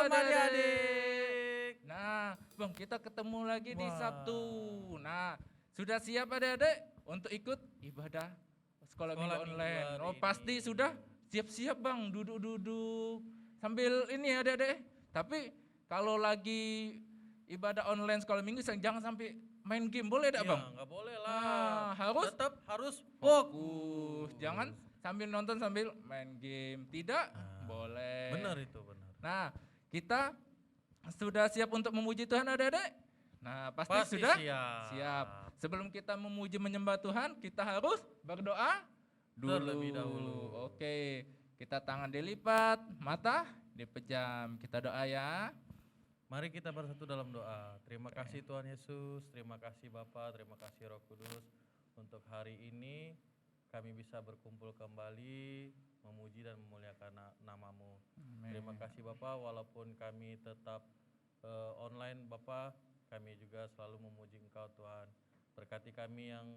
adik-adik. Nah, Bang, kita ketemu lagi di Wah. Sabtu. Nah, sudah siap adik-adik untuk ikut ibadah sekolah minggu Minggu online? hari Oh, pasti ini. sudah siap-siap Bang, duduk-duduk. Sambil ini adik-adik. Tapi kalau lagi ibadah online sekolah minggu jangan sampai main game, boleh enggak, Iya, Bang? nggak boleh Nah, lah. harus Tetap harus fokus. fokus. Jangan sambil nonton sambil main game. Tidak boleh. Benar itu, benar. Nah, kita sudah siap untuk memuji Tuhan adik-adik? Nah, pasti Pasti sudah siap. Sebelum kita memuji menyembah Tuhan, kita harus berdoa Terlebih dahulu. Oke, kita tangan dilipat, mata dipejam. Kita doa ya. Mari kita bersatu dalam doa. Terima kasih Tuhan Yesus, terima kasih Bapa, terima kasih Roh Kudus. Untuk hari ini kami bisa berkumpul kembali memuji dan memuliakan nama-Mu. Terima kasih Bapa, walaupun kami tetap online Bapa, kami juga selalu memuji Engkau Tuhan. Berkati kami yang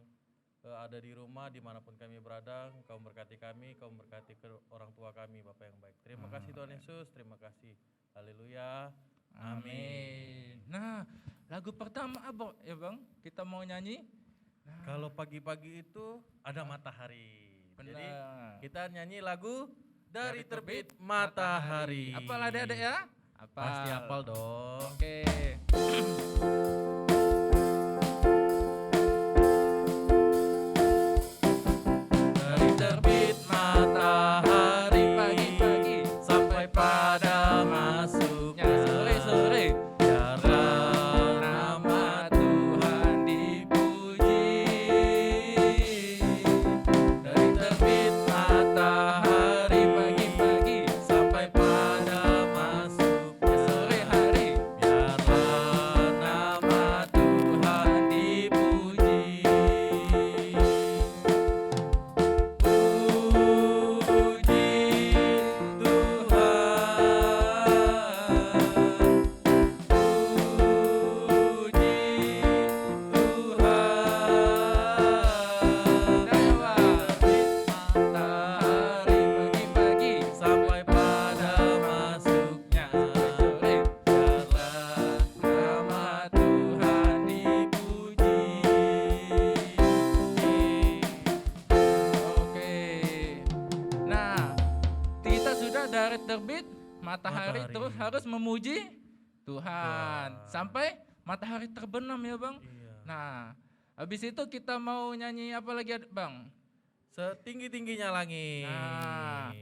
ada di rumah dimanapun kami berada, Engkau memberkati kami, Engkau memberkati orang tua kami Bapa yang baik. Terima kasih Tuhan Yesus, terima kasih. Haleluya. Amin. Nah, lagu pertama apa ya Bang? Kita mau nyanyi. Nah, Kalau pagi-pagi itu ada matahari. Jadi benar. kita nyanyi lagu Dari Terbit Matahari. Apal adik-adik ya? Apal. Pasti hafal dong. Oke. Dari terbit matahari Pagi-pagi sampai pada masuknya sore-sore. biarlah Nama Tuhan dipuji. dari terbit matahari Pagi-pagi sampai pada masuknya sore hari. biarlah nama Tuhan dipuji. Matahari pagi-pagi Sampai pada masuknya biarlah nama Tuhan dipuji. Oke. Nah, kita sudah dari terbit matahari Matahari. terus harus memuji Tuhan sampai matahari terbenam ya Bang. Iya. Nah, habis itu kita mau nyanyi apa lagi Bang? Setinggi-tingginya langit. Nah,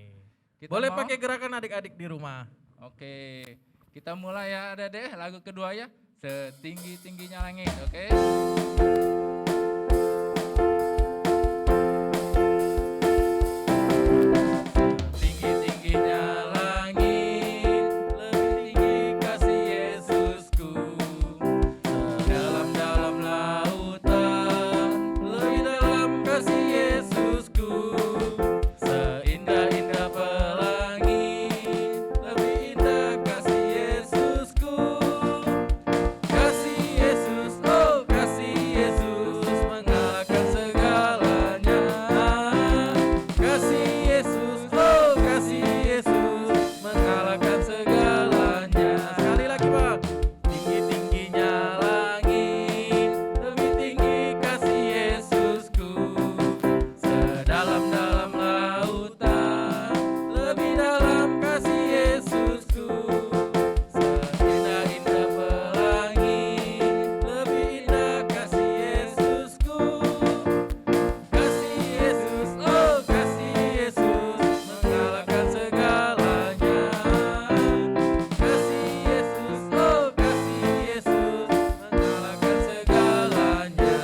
kita Boleh mau- pakai gerakan adik-adik di rumah. Oke, kita mulai ya Dede, lagu kedua ya. Setinggi-tingginya langit, oke? Tinggi-tingginya langit, lebih tinggi kasih Yesusku. Dalam-dalam lautan, lebih dalam kasih Yesusku. Seindah-indah pelangi, lebih indah kasih Yesusku. Kasih Yesus, oh kasih Yesus, mengalahkan segalanya. Kasih Yesus, oh kasih Yesus, mengalahkan segalanya. Sekali lagi Bang. Tinggi-tingginya langit, lebih tinggi kasih Yesusku. Sedalam-dalam lautan, lebih dalam kasih Yesusku. Seindah-indah pelangi, lebih indah kasih Yesusku. Kasih Yesus, oh kasih Yesus, mengalahkan segalanya. Kasih Yesus, oh kasih Yesus, mengalahkan segalanya.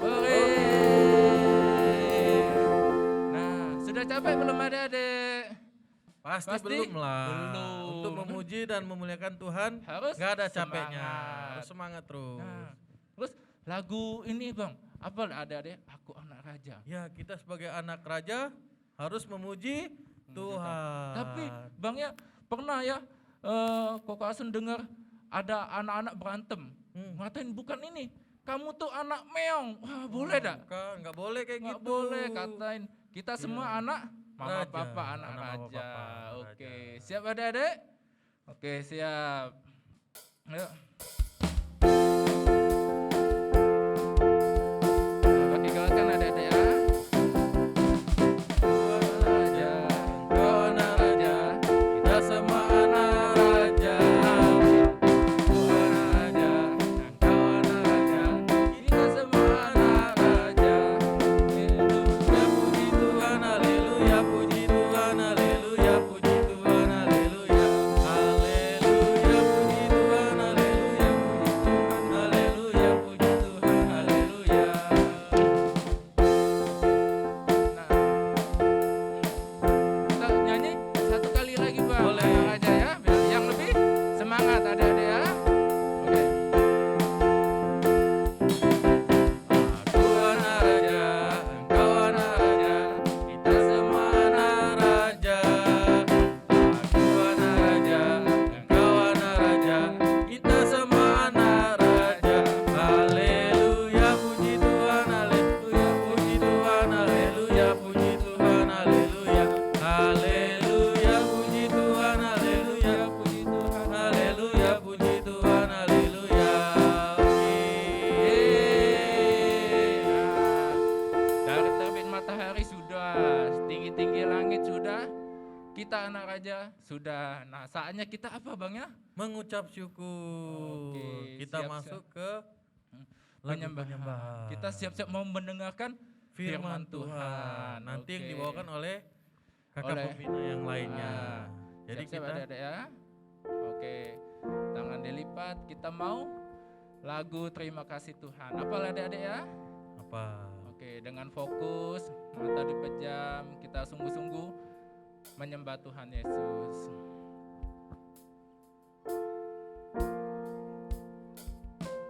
Oke. Nah, sudah capek belum Adik-adik? Pasti belum lah. Belum. Untuk memuji dan memuliakan Tuhan Harus nggak ada capeknya. semangat. Harus semangat terus. Nah, terus lagu ini Bang, apa Adik-adik? Aku anak raja. Ya kita sebagai anak raja harus memuji Tuhan. Tapi Bang ya pernah ya Koko Asun dengar ada anak-anak berantem. Ngatain bukan ini, kamu tuh anak meong. Wah boleh dah? Nggak boleh kayak Nggak gitu. boleh katain. Kita semua anak Mama Raja, papa anak anak mama raja. papa, anak Oke, raja. siap adik-adik? Oke, siap. Ayo. Bagi gerakan adik-adik ya. Raja, engkau anak raja, kita semua anak raja. Tuhan raja, engkau anak raja, kita semua anak raja. Haleluya, puji Tuhan, haleluya, puji Tuhan, haleluya, puji Tuhan, haleluya. Haleluya, puji Tuhan, haleluya, puji Tuhan, haleluya, puji Tuhan, haleluya. Nah, kita nyanyi satu kali lagi Bang. Boleh. Tenang aja ya, biar yang lebih semangat adik-adik ya. Oke. Aku anak raja, engkau anak raja, kita semua anak raja. Aku anak raja, engkau anak raja, kita semua anak raja. Haleluya, puji Tuhan, haleluya, puji Tuhan, haleluya, puji Tuhan, haleluya. Haleluya, puji Tuhan, haleluya, puji Tuhan, haleluya, puji Tuhan, haleluya. Dari terbit matahari sudah, tinggi-tinggi langit sudah, kita anak raja sudah. Nah, saatnya kita apa Bang ya? Mengucap syukur. Oke, Kita siap, masuk ke lagu Penyembahan. penyembahan. Kita siap-siap mau mendengarkan firman Tuhan. Nanti yang Oke. dibawakan oleh kakak Oleh- pembina yang lainnya. Jadi Siap-siap kita adik-adik ya. Oke, tangan dilipat. Kita mau lagu Terima Kasih Tuhan. Apa adik-adik ya? apa? Oke, dengan fokus, mata dipejam, kita sungguh-sungguh menyembah Tuhan Yesus.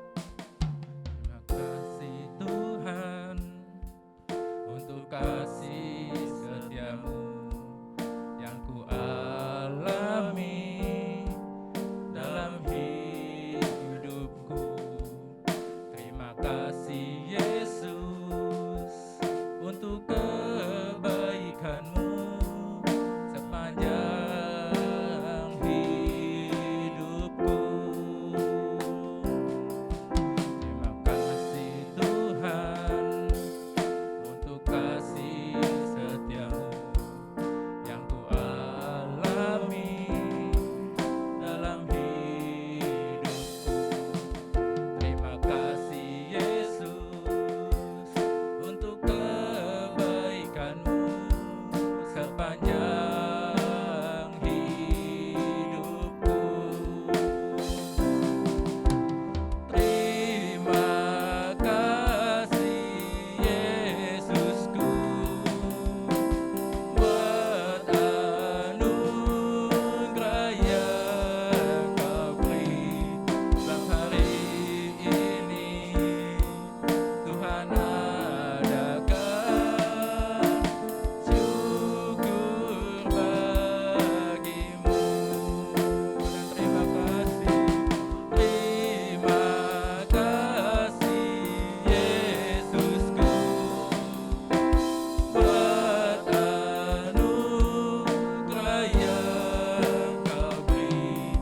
Terima kasih Tuhan untuk kasih setiamu yang ku alami dalam hidupku. Terima kasih Yesus untuk kebaikanmu sepanjang hidupku. Terima kasih Tuhan untuk kasih setiamu yang ku alami dalam hidupku. Terima kasih Yesus untuk kebaikanmu sepanjang hidupku. Terima kasih Yesusku buat anugerah yang Kau beri dalam hari ini. Tuhan adakan syukur bagimu. Dan terima kasih Yesusku buat anugerah yang Kau beri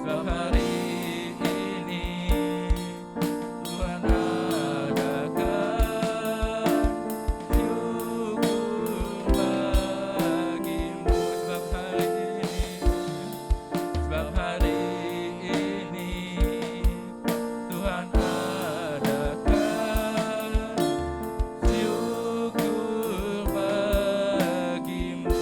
setiap hari ini. Tuhan adakan syukur bagimu sebab hari ini Tuhan adakan syukur bagimu.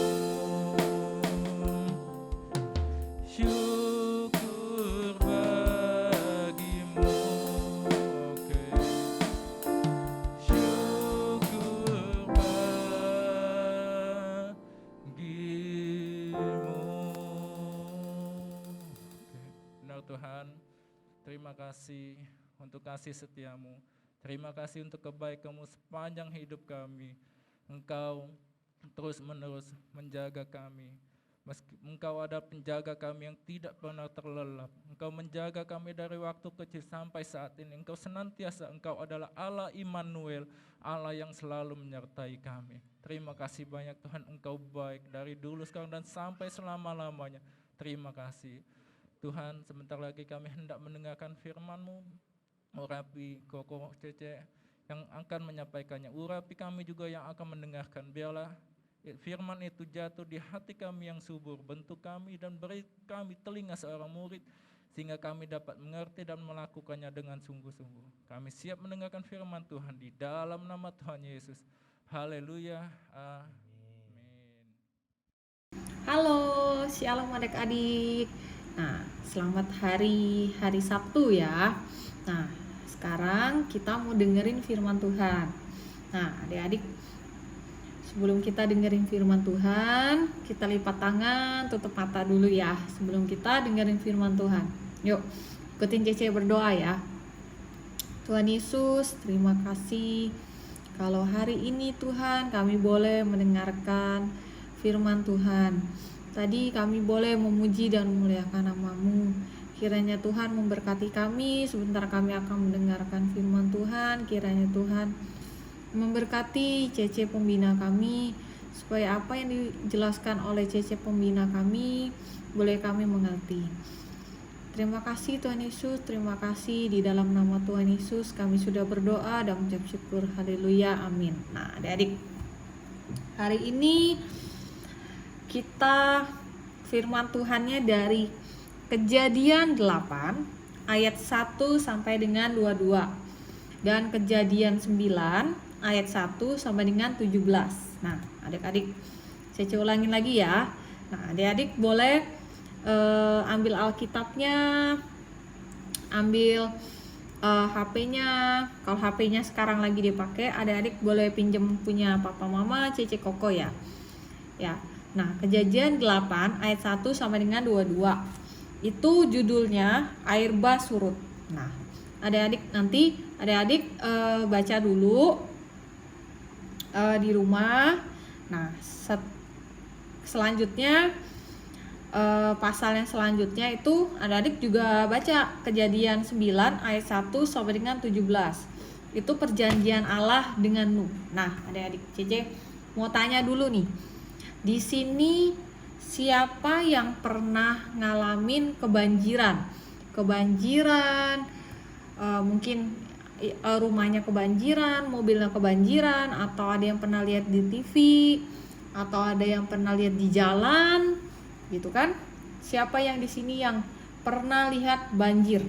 Syukur bagimu. Oke. Syukur bagimu. Benar Tuhan, terima kasih untuk kasih setiamu. Terima kasih untuk kebaikanmu sepanjang hidup kami. Engkau terus menerus menjaga kami, Meski Engkau ada penjaga kami yang tidak pernah terlelap. Engkau menjaga kami dari waktu kecil sampai saat ini. Engkau senantiasa, Engkau adalah Allah Immanuel, Allah yang selalu menyertai kami. Terima kasih banyak Tuhan, Engkau baik dari dulu, sekarang, dan sampai selama-lamanya. Terima kasih. Tuhan, sebentar lagi kami hendak mendengarkan firman-Mu. Urapi Koko Cece yang akan menyampaikannya. Urapi kami juga yang akan mendengarkan. Biarlah firman itu jatuh di hati kami yang subur, bentuk kami dan beri kami telinga seorang murid, sehingga kami dapat mengerti dan melakukannya dengan sungguh-sungguh. Kami siap mendengarkan firman Tuhan di dalam nama Tuhan Yesus. Haleluya. Amin. Halo, shalom adik-adik. Nah, selamat hari Sabtu ya. Nah, sekarang kita mau dengerin firman Tuhan. Nah, adik-adik, sebelum kita dengerin firman Tuhan, kita lipat tangan, tutup mata dulu ya. Sebelum kita dengerin firman Tuhan. Yuk, ikutin Cece berdoa ya. Tuhan Yesus, terima kasih kalau hari ini Tuhan kami boleh mendengarkan firman Tuhan. Tadi kami boleh memuji dan memuliakan nama-Mu. Kiranya Tuhan memberkati kami, sebentar kami akan mendengarkan firman Tuhan. Kiranya Tuhan memberkati Cece pembina kami, supaya apa yang dijelaskan oleh Cece pembina kami boleh kami mengerti. Terima kasih Tuhan Yesus, terima kasih, di dalam nama Tuhan Yesus kami sudah berdoa dan mengucap syukur. Haleluya, amin. Nah adik-adik, hari ini kita firman Tuhannya dari Kejadian 8 ayat 1 sampai dengan 22 dan Kejadian 9 ayat 1 sampai dengan 17. Nah, adik-adik, saya ulangin lagi ya. Nah, adik-adik boleh ambil Alkitabnya, ambil HP-nya. Kalau HP-nya sekarang lagi dipakai, adik-adik boleh pinjam punya papa mama, Cece Koko ya. Ya. Nah, Kejadian 8 ayat 1 sampai dengan 22. Itu judulnya air bah surut. Nah, adik-adik nanti adik-adik baca dulu di rumah. Nah, selanjutnya pasal yang selanjutnya itu adik-adik juga baca Kejadian 9 ayat 1 sampai dengan 17. Itu perjanjian Allah dengan Nuh. Nah, adik-adik, Cece mau tanya dulu nih. Di sini siapa yang pernah ngalamin kebanjiran? Mungkin rumahnya kebanjiran, mobilnya kebanjiran, atau ada yang pernah lihat di TV, atau ada yang pernah lihat di jalan, gitu kan? Siapa yang di sini yang pernah lihat banjir?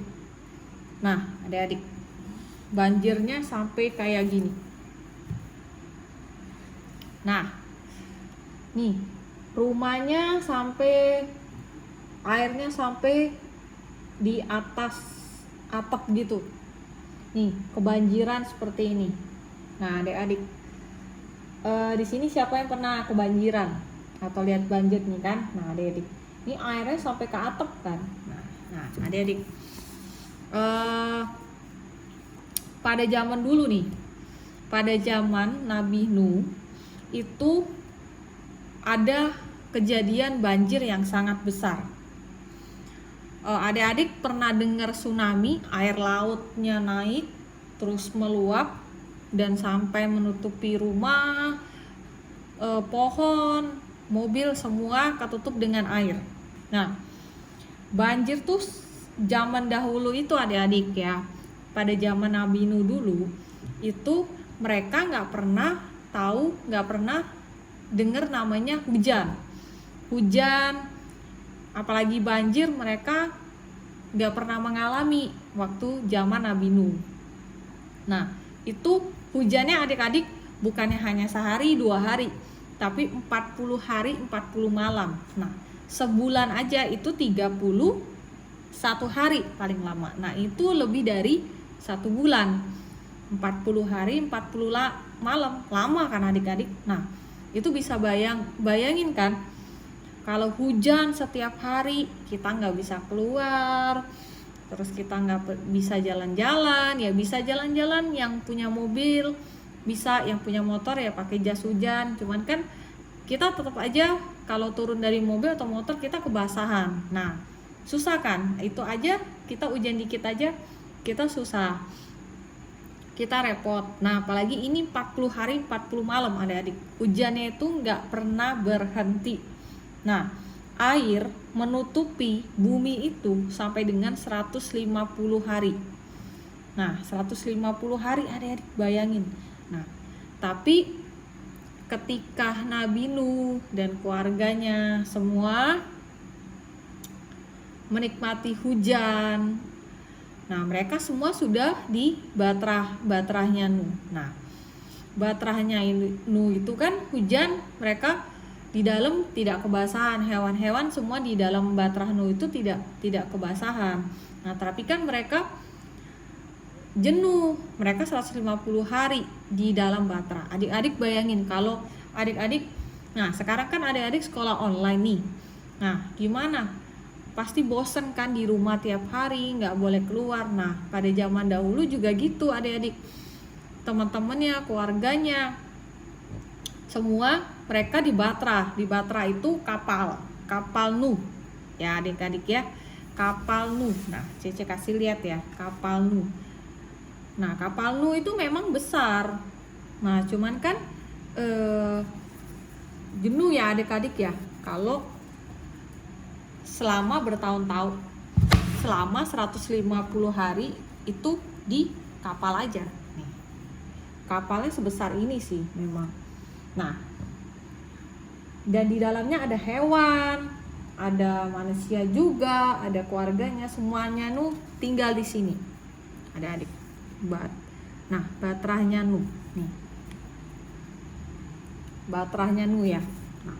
Nah, adik-adik, banjirnya sampai kayak gini. Nah, nih, rumahnya sampai airnya sampai di atas atap gitu. Nih, kebanjiran seperti ini. Nah, adik-adik, di sini siapa yang pernah kebanjiran atau lihat banjir nih kan? Nah, adik-adik, ini airnya sampai ke atap kan? Nah, adik-adik, pada zaman dulu nih, pada zaman Nabi Nuh itu ada kejadian banjir yang sangat besar. Adik-adik pernah dengar tsunami, air lautnya naik terus meluap dan sampai menutupi rumah, pohon, mobil, semua ketutup dengan air. Nah, banjir tuh zaman dahulu itu adik-adik ya, pada zaman Nabi Nuh dulu itu mereka nggak pernah tahu, nggak pernah dengar namanya hujan, apalagi banjir mereka gak pernah mengalami waktu zaman Nabi Nuh. Nah, itu hujannya adik-adik bukannya hanya sehari 2 hari, tapi 40 hari 40 malam. Nah, sebulan aja itu 31 hari paling lama. Nah, itu lebih dari 1 bulan. 40 hari 40 malam, lama kan adik-adik. Nah, itu bisa bayangin kan, kalau hujan setiap hari, kita nggak bisa keluar, terus kita nggak bisa jalan-jalan. Ya bisa jalan-jalan yang punya mobil, bisa yang punya motor ya pakai jas hujan. Cuman kan kita tetap aja kalau turun dari mobil atau motor kita kebasahan. Nah, susah kan? Itu aja kita hujan dikit aja kita susah. Kita repot. Nah, apalagi ini 40 hari 40 malam adik-adik. Hujannya itu nggak pernah berhenti. Nah, air menutupi bumi itu sampai dengan 150 hari. Nah, 150 hari adik-adik bayangin. Nah, tapi ketika Nabi Nuh dan keluarganya semua menikmati hujan, nah mereka semua sudah di batrahnya Nuh. Nah, batrahnya Nuh itu kan hujan, mereka di dalam tidak kebasahan, hewan-hewan semua di dalam batrah Nuh itu tidak kebasahan. Nah, tapi kan mereka jenuh, mereka 150 hari di dalam batrah. Adik-adik bayangin kalau adik-adik, nah sekarang kan adik-adik sekolah online nih. Nah, gimana? Pasti bosen kan di rumah tiap hari, nggak boleh keluar. Nah, pada zaman dahulu juga gitu adik-adik. Teman-temannya, keluarganya, semua mereka di batrah. Di batrah itu kapal Nuh. Ya adik-adik ya, kapal Nuh. Nah, Cece kasih lihat ya, kapal Nuh. Nah, kapal Nuh itu memang besar. Nah, cuman kan jenuh ya adik-adik ya. Kalau selama bertahun-tahun, selama 150 hari itu di kapal aja. Nih, kapalnya sebesar ini sih memang. Nah, dan di dalamnya ada hewan, ada manusia juga, ada keluarganya, semuanya Nuh tinggal di sini. Ada adik. Nah, batrahnya Nuh. Nih. Batrahnya Nuh ya. Nah,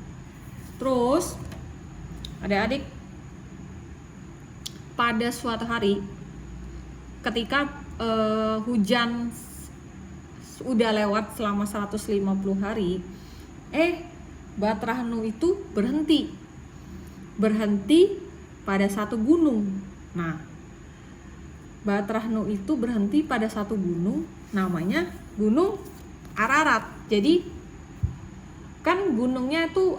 terus adik-adik pada suatu hari ketika hujan udah lewat selama 150 hari, batrah Nuh itu berhenti pada satu gunung. Nah, batrah Nuh itu berhenti pada satu gunung, namanya Gunung Ararat. Jadi kan gunungnya itu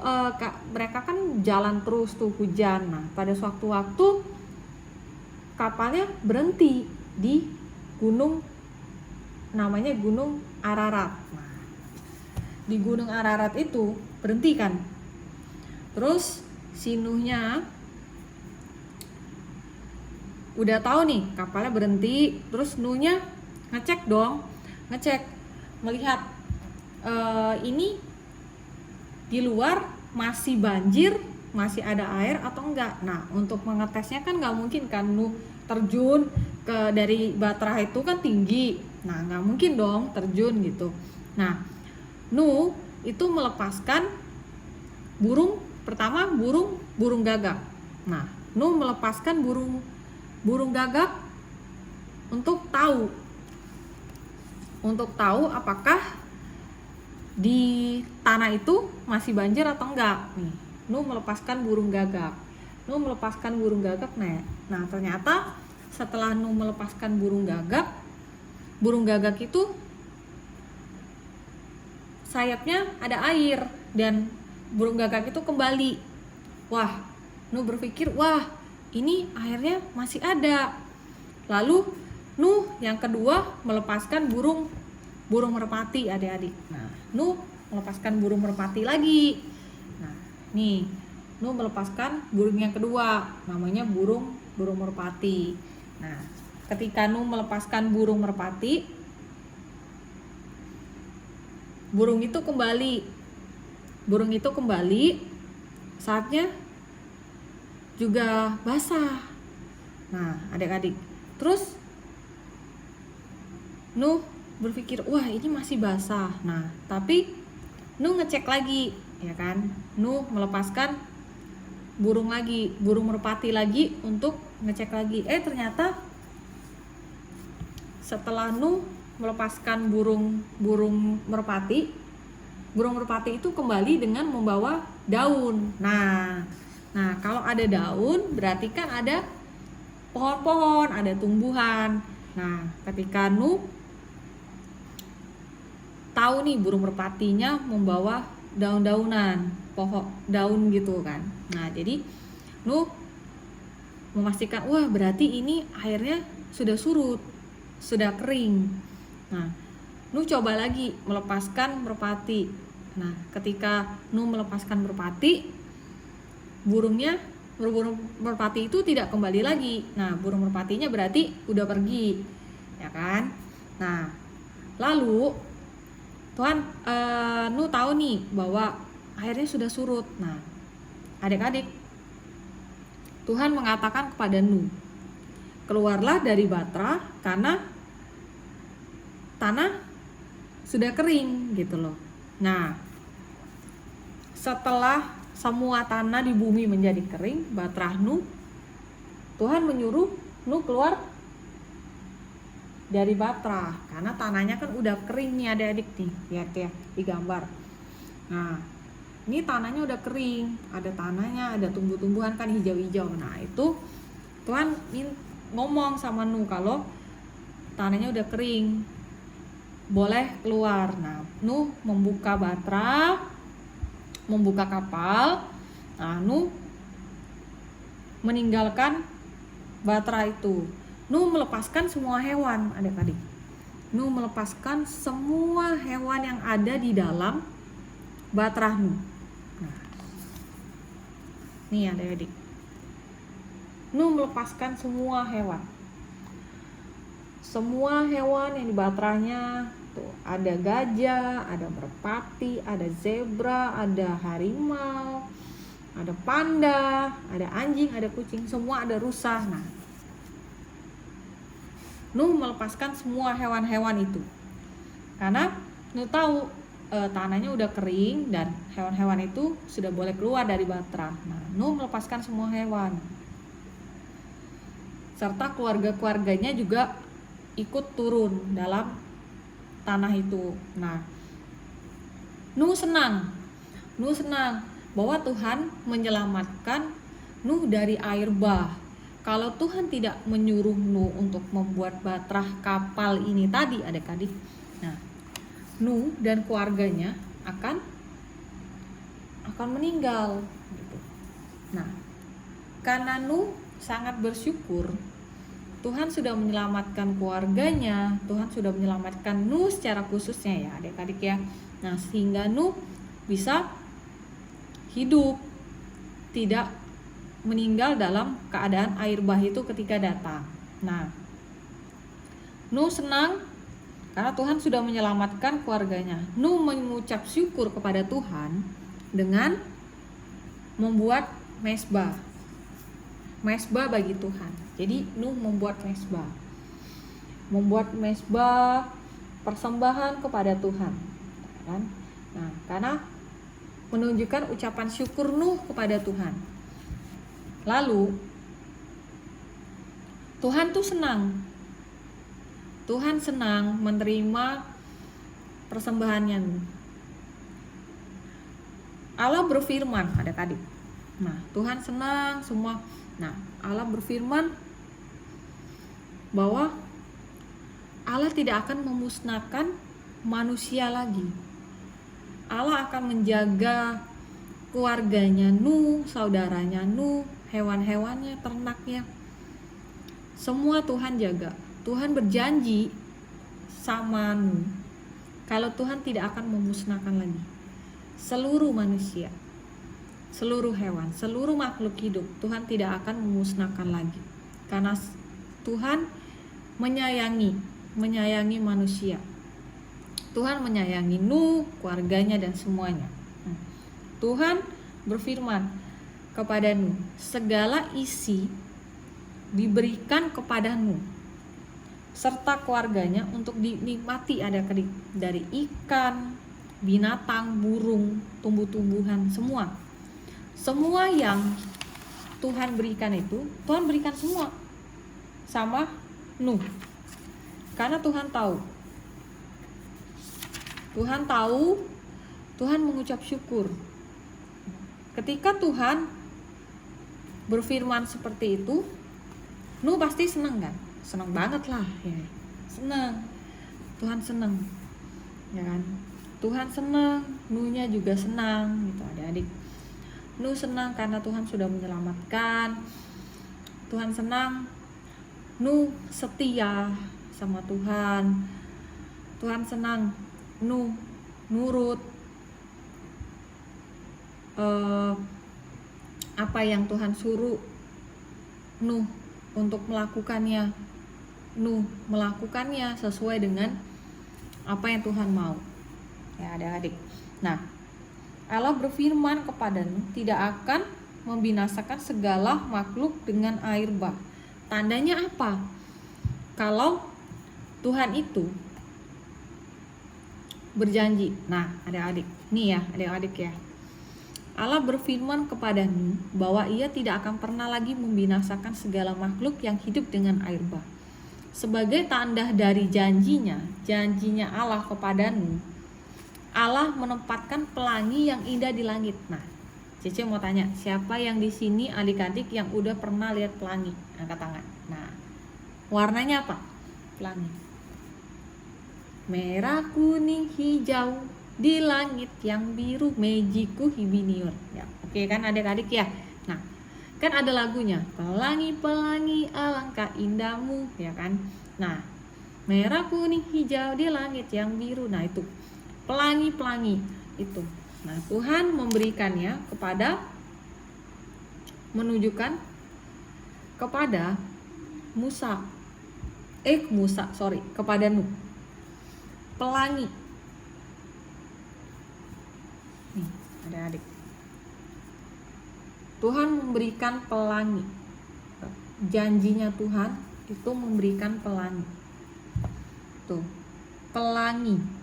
mereka kan jalan terus tuh hujan. Nah, pada suatu waktu kapalnya berhenti di gunung namanya Gunung Ararat. Nah, di Gunung Ararat itu berhenti kan. Terus si Nuhnya udah tahu nih kapalnya berhenti, terus Nuhnya ngecek melihat ini di luar masih banjir, masih ada air atau enggak. Nah, untuk mengetesnya kan nggak mungkin kan Nuh terjun dari batrah itu kan tinggi. Nah, nggak mungkin dong terjun gitu. Nah, Nuh itu melepaskan burung gagak. Nah, Nuh melepaskan burung gagak untuk tahu apakah di tanah itu masih banjir atau enggak. Nih, Nuh melepaskan burung gagak. Nah, ternyata setelah Nuh melepaskan burung gagak itu sayapnya ada air dan burung gagak itu kembali. Wah, Nuh berpikir, wah ini airnya masih ada. Lalu Nuh yang kedua melepaskan burung merpati adik-adik. Nah, Nuh melepaskan burung merpati lagi. Nah, nih Nuh melepaskan burung yang kedua, namanya burung merpati. Nah, ketika Nuh melepaskan burung merpati, burung itu kembali, saatnya juga basah. Nah, adik-adik, terus Nuh berpikir, wah ini masih basah. Nah, tapi Nuh ngecek lagi, ya kan? Nuh melepaskan burung merpati lagi untuk ngecek lagi. Ternyata setelah Nuh melepaskan burung merpati itu kembali dengan membawa daun. Nah, kalau ada daun berarti kan ada pohon-pohon, ada tumbuhan. Nah, ketika Nuh tahu nih burung merpatinya membawa daun-daunan, pohon daun gitu kan. Nah, jadi Nuh memastikan, wah berarti ini airnya sudah surut, sudah kering. Nah, Nuh coba lagi melepaskan merpati. Nah, ketika Nuh melepaskan merpati, burung merpati itu tidak kembali lagi. Nah, burung merpatinya berarti udah pergi, ya kan? Nah, lalu Tuhan Nuh tahu nih bahwa airnya sudah surut. Nah, adik-adik, Tuhan mengatakan kepada Nuh, keluarlah dari Batra karena tanah sudah kering gitu loh. Nah, setelah semua tanah di bumi menjadi kering, Batra Nuh, Tuhan menyuruh Nuh keluar dari Batra karena tanahnya kan udah kering nih adik-adik nih, lihat ya di gambar. Nah, ini tanahnya udah kering, ada tanahnya, ada tumbuh-tumbuhan kan hijau-hijau. Nah, itu Tuhan ngomong sama Nuh kalau tanahnya udah kering, boleh keluar. Nah, Nuh membuka Batra, membuka kapal. Nah, Nuh meninggalkan Batra itu. Nuh melepaskan semua hewan, adik-adik. Nuh melepaskan semua hewan yang ada di dalam Batra Nuh. Nah, nih adik-adik. Nuh melepaskan semua hewan. Semua hewan yang di batranya tuh, ada gajah, ada merpati, ada zebra, ada harimau, ada panda, ada anjing, ada kucing, semua ada rusa. Nah, Nuh melepaskan semua hewan-hewan itu karena Nuh tahu tanahnya udah kering dan hewan-hewan itu sudah boleh keluar dari Batra. Nah, Nuh melepaskan semua hewan serta keluarga-keluarganya juga ikut turun dalam tanah itu. Nah, Nuh senang bahwa Tuhan menyelamatkan Nuh dari air bah. Kalau Tuhan tidak menyuruh Nuh untuk membuat batrah kapal ini tadi adik-adik, nah, Nuh dan keluarganya akan meninggal gitu. Nah, karena Nuh sangat bersyukur Tuhan sudah menyelamatkan keluarganya, Tuhan sudah menyelamatkan Nuh secara khususnya ya adik-adik ya. Nah, sehingga Nuh bisa hidup, tidak meninggal dalam keadaan air bah itu ketika datang. Nah, Nuh senang karena Tuhan sudah menyelamatkan keluarganya. Nuh mengucap syukur kepada Tuhan dengan membuat mezbah bagi Tuhan. Jadi Nuh membuat mezbah persembahan kepada Tuhan, kan? Nah, karena menunjukkan ucapan syukur Nuh kepada Tuhan. Lalu Tuhan tuh senang. Tuhan senang menerima persembahannya Nuh. Allah berfirman adik-adik. Nah, Tuhan senang semua. Nah, Allah berfirman bahwa Allah tidak akan memusnahkan manusia lagi. Allah akan menjaga keluarganya Nuh, saudaranya Nuh, hewan-hewannya, ternaknya. Semua Tuhan jaga. Tuhan berjanji sama Nuh kalau Tuhan tidak akan memusnahkan lagi seluruh manusia, seluruh hewan, seluruh makhluk hidup. Tuhan tidak akan memusnahkan lagi karena Tuhan menyayangi manusia. Tuhan menyayangi Nuh, keluarganya dan semuanya. Tuhan berfirman kepada Nuh, segala isi diberikan kepada Nuh serta keluarganya untuk dinikmati adik-adik, dari ikan, binatang, burung, tumbuh-tumbuhan, semua yang Tuhan berikan itu, Tuhan berikan semua sama Nuh. Karena Tuhan tahu, Tuhan mengucap syukur. Ketika Tuhan berfirman seperti itu, Nuh pasti senang kan? Senang banget lah ya. Senang. Tuhan senang. Ya kan? Tuhan senang, Nuhnya juga senang gitu adik-adik. Nuh senang karena Tuhan sudah menyelamatkan. Tuhan senang, Nuh setia sama Tuhan. Tuhan senang, Nuh nurut apa yang Tuhan suruh Nuh untuk melakukannya. Nuh melakukannya sesuai dengan apa yang Tuhan mau. Ya adik-adik. Nah, Allah berfirman kepada Nuh tidak akan membinasakan segala makhluk dengan air bah. Tandanya apa? Kalau Tuhan itu berjanji. Nah, adik-adik, nih ya, adik-adik ya. Allah berfirman kepada Nuh bahwa ia tidak akan pernah lagi membinasakan segala makhluk yang hidup dengan air bah. Sebagai tanda dari janjinya Allah kepada Nuh, Allah menempatkan pelangi yang indah di langit. Nah, Cece mau tanya, siapa yang di sini adik-adik yang udah pernah lihat pelangi? Angkat tangan. Nah, warnanya apa? Pelangi. Merah, kuning, hijau, di langit yang biru, mejiku hibiniur. Ya, oke kan adik-adik ya? Nah, kan ada lagunya, pelangi-pelangi alangkah indahmu, ya kan? Nah, merah, kuning, hijau, di langit yang biru. Nah, itu pelangi-pelangi itu. Nah, Tuhan memberikannya menunjukkan kepada kepada Nuh. Pelangi. Nih, adik-adik. Tuhan memberikan pelangi. Janjinya Tuhan itu memberikan pelangi. Tuh, pelangi.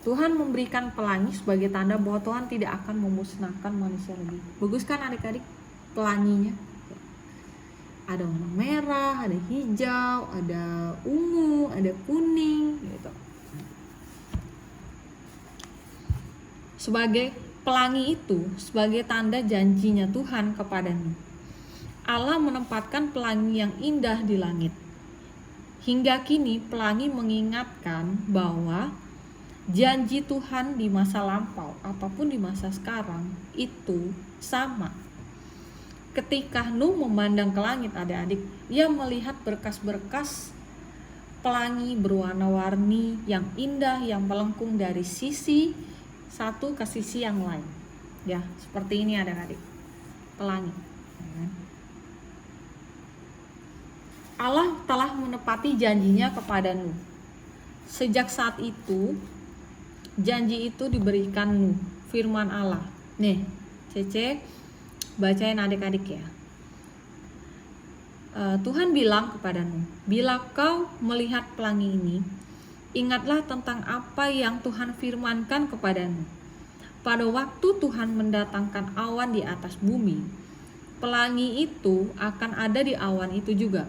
Tuhan memberikan pelangi sebagai tanda bahwa Tuhan tidak akan memusnahkan manusia lagi. Bagus kan adik-adik pelanginya? Ada warna merah, ada hijau, ada ungu, ada kuning gitu. Sebagai pelangi itu sebagai tanda janjinya Tuhan kepada Nuh. Allah menempatkan pelangi yang indah di langit. Hingga kini pelangi mengingatkan bahwa janji Tuhan di masa lampau ataupun di masa sekarang itu sama. Ketika Nuh memandang ke langit adik-adik, ia melihat berkas-berkas pelangi berwarna-warni yang indah yang melengkung dari sisi satu ke sisi yang lain. Ya, seperti ini adik-adik. Pelangi. Allah telah menepati janjinya kepada Nuh. Sejak saat itu janji itu diberikan Nuh, firman Allah. Nih, Cece bacain adik-adik ya. Tuhan bilang kepada Nuh, bila kau melihat pelangi ini, ingatlah tentang apa yang Tuhan firmankan kepada Nuh. Pada waktu Tuhan mendatangkan awan di atas bumi, pelangi itu akan ada di awan itu juga.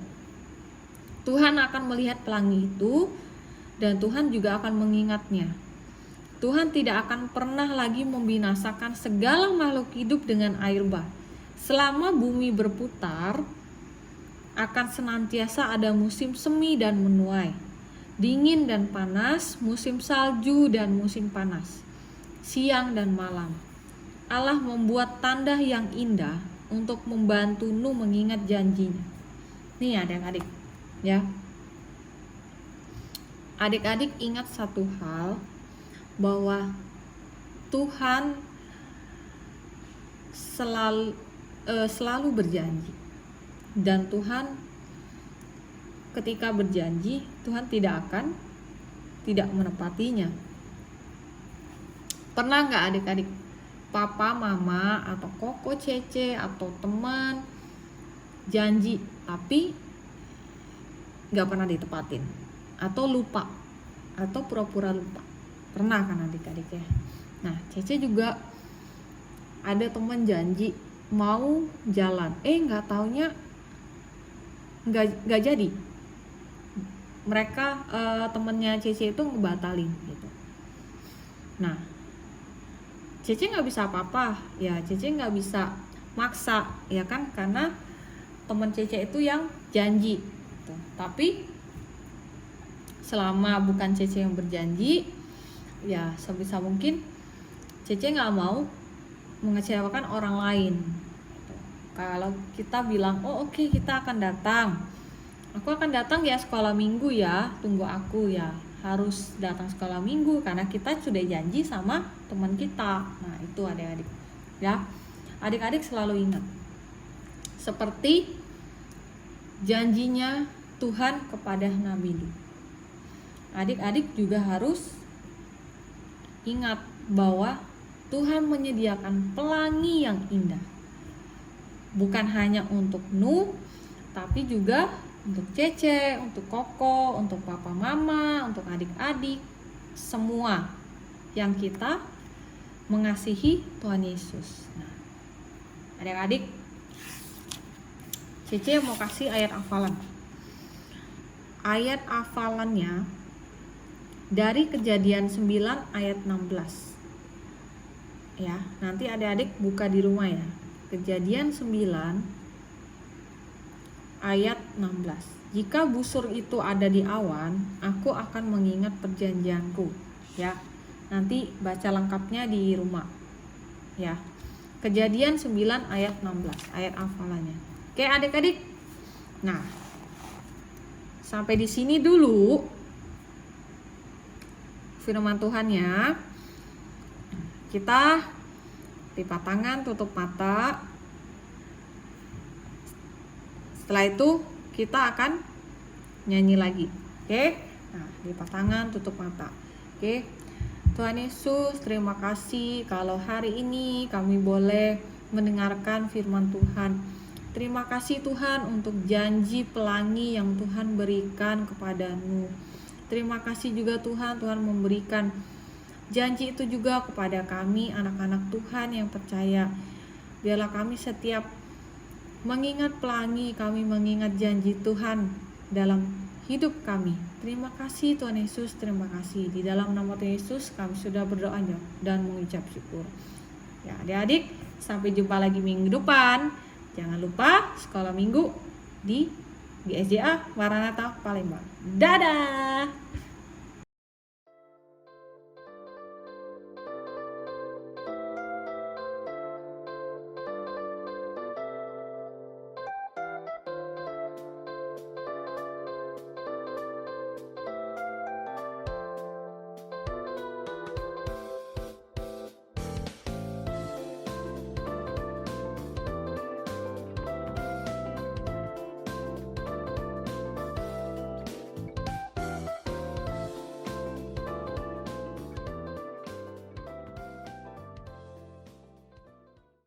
Tuhan akan melihat pelangi itu dan Tuhan juga akan mengingatnya. Tuhan tidak akan pernah lagi membinasakan segala makhluk hidup dengan air bah. Selama bumi berputar, akan senantiasa ada musim semi dan menuai, dingin dan panas, musim salju dan musim panas, siang dan malam. Allah membuat tanda yang indah untuk membantu Nuh mengingat janjinya. Nih adik-adik, ya. Adik-adik ingat satu hal, bahwa Tuhan selalu berjanji, dan Tuhan ketika berjanji Tuhan tidak akan tidak menepatinya. Pernah nggak adik-adik papa, mama, atau koko, cece, atau teman janji tapi nggak pernah ditepatin, atau lupa, atau pura-pura lupa? Pernah kan adik-adik ya? Nah, Cece juga ada teman janji mau jalan, nggak taunya nggak jadi. Mereka temennya Cece itu ngebatalin gitu. Nah, Cece nggak bisa apa-apa, ya Cece nggak bisa maksa, ya kan, karena teman Cece itu yang janji gitu. Tapi selama bukan Cece yang berjanji, ya sebisa mungkin Cece nggak mau mengecewakan orang lain. Kalau kita bilang, oh oke, kita akan datang, aku akan datang ya sekolah minggu ya, tunggu aku ya, harus datang sekolah minggu karena kita sudah janji sama teman kita. Nah itu adik-adik ya, adik-adik selalu ingat seperti janjinya Tuhan kepada Nabi Nuh. Adik-adik juga harus ingat bahwa Tuhan menyediakan pelangi yang indah, bukan hanya untuk Nuh, tapi juga untuk Cece, untuk Koko, untuk papa mama, untuk adik-adik, semua yang kita mengasihi Tuhan Yesus. Nah, adik-adik, Cece mau kasih ayat hafalan. Ayat hafalannya dari Kejadian 9 ayat 16. Ya, nanti adik-adik buka di rumah ya. Kejadian 9 ayat 16. Jika busur itu ada di awan, aku akan mengingat perjanjianku. Ya. Nanti baca lengkapnya di rumah. Ya. Kejadian 9 ayat 16, ayat hafalannya. Oke, adik-adik. Nah, sampai di sini dulu firman Tuhan ya. Kita lipat tangan, tutup mata. Setelah itu kita akan nyanyi lagi. Oke? Nah, lipat tangan, tutup mata. Oke. Tuhan Yesus, terima kasih kalau hari ini kami boleh mendengarkan firman Tuhan. Terima kasih Tuhan untuk janji pelangi yang Tuhan berikan kepada Nuh. Terima kasih juga Tuhan memberikan janji itu juga kepada kami anak-anak Tuhan yang percaya. Biarlah kami setiap mengingat pelangi, kami mengingat janji Tuhan dalam hidup kami. Terima kasih Tuhan Yesus, terima kasih. Di dalam nama Tuhan Yesus kami sudah berdoa dan mengucap syukur. Ya adik-adik, sampai jumpa lagi minggu depan. Jangan lupa sekolah minggu di GSJA Maranatha Palembang. Dadah!